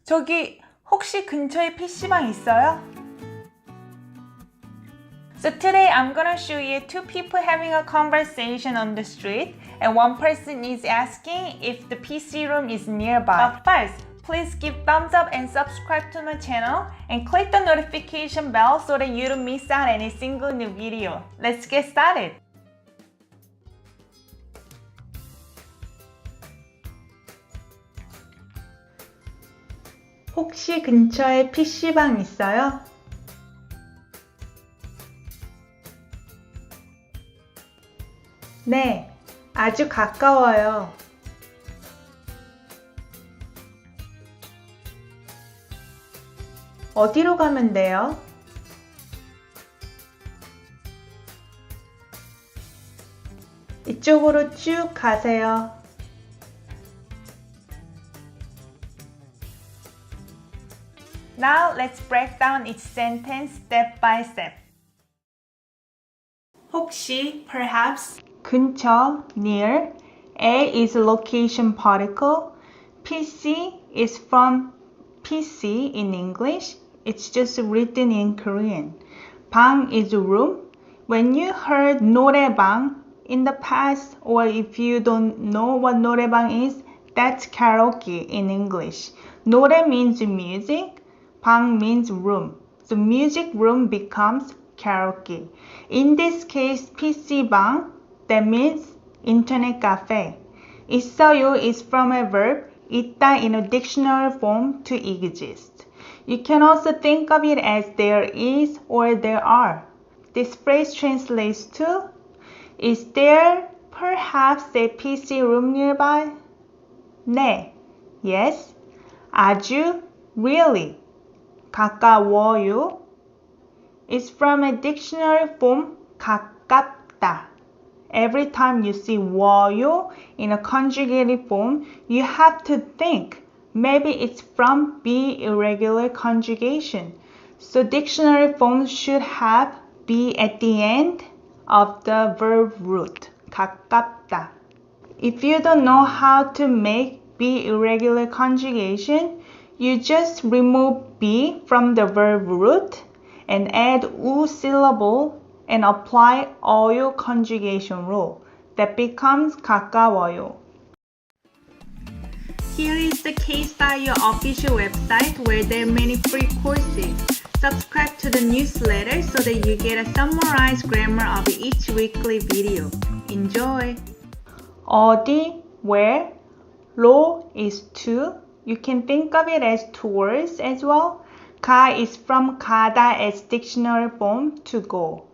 저기 혹시 근처에 PC방 있어요? So today I'm gonna show you two people having a conversation on the street and one person is asking if the PC room is nearby. But first, please give thumbs up and subscribe to my channel and click the notification bell so that you don't miss out any single new video. Let's get started! 혹시 근처에 PC방 있어요? 네, 아주 가까워요. 어디로 가면 돼요? 이쪽으로 쭉 가세요. Now let's break down each sentence step by step. 혹시, perhaps, 근처, near, A is location particle, PC is from PC in English, it's just written in Korean. 방 is room. When you heard 노래방 in the past, or if you don't know what 노래방 is, that's karaoke in English. 노래 means music, 방 means room. So music room becomes karaoke. In this case, PC방, that means internet cafe. 있어요 is from a verb, 있다 in a dictionary form to exist. You can also think of it as there is or there are. This phrase translates to, is there perhaps a PC room nearby? 네, yes. 아주, really. 가까워요 is from a dictionary form, 가깝다. Every time you see 워요 in a conjugated form, you have to think maybe it's from be irregular conjugation. So dictionary forms should have be at the end of the verb root, 가깝다. If you don't know how to make be irregular conjugation, you just remove be from the verb root and add u syllable and apply 어요 conjugation rule. That becomes 가까워요. Here is the KSTYLEYO official website where there are many free courses. Subscribe to the newsletter so that you get a summarized grammar of each weekly video. Enjoy! 어디, where, 로 is to. You can think of it as towards as well. 가 is from 가다 as dictionary form to go.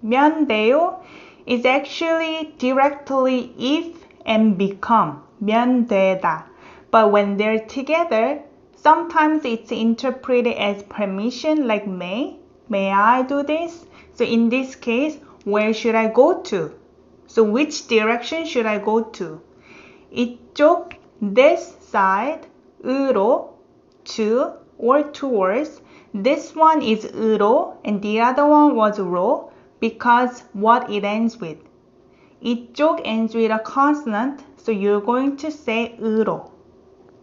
면 돼요 is actually directly if and become. 면 되다. But when they're together, sometimes it's interpreted as permission like may. May I do this? So in this case, where should I go to? So which direction should I go to? 이쪽, this side, 으로, to, or towards. This one is 으로 and the other one was 로 because what it ends with. 이쪽 ends with a consonant, so you're going to say 으로.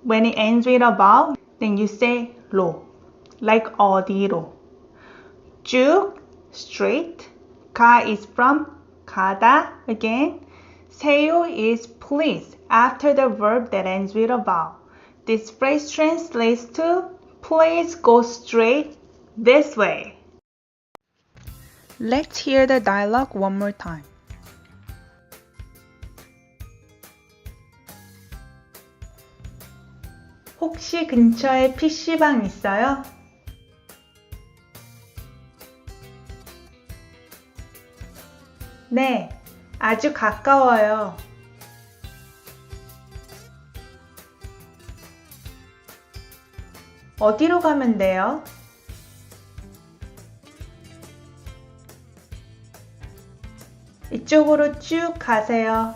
When it ends with a vowel, then you say 로, like 어디로. 쭉, straight. 가 is from 가다 again. 세요 is please after the verb that ends with a vowel. This phrase translates to please go straight this way. Let's hear the dialogue one more time. 혹시 근처에 PC방 있어요? 네, 아주 가까워요. 어디로 가면 돼요? 이쪽으로 쭉 가세요.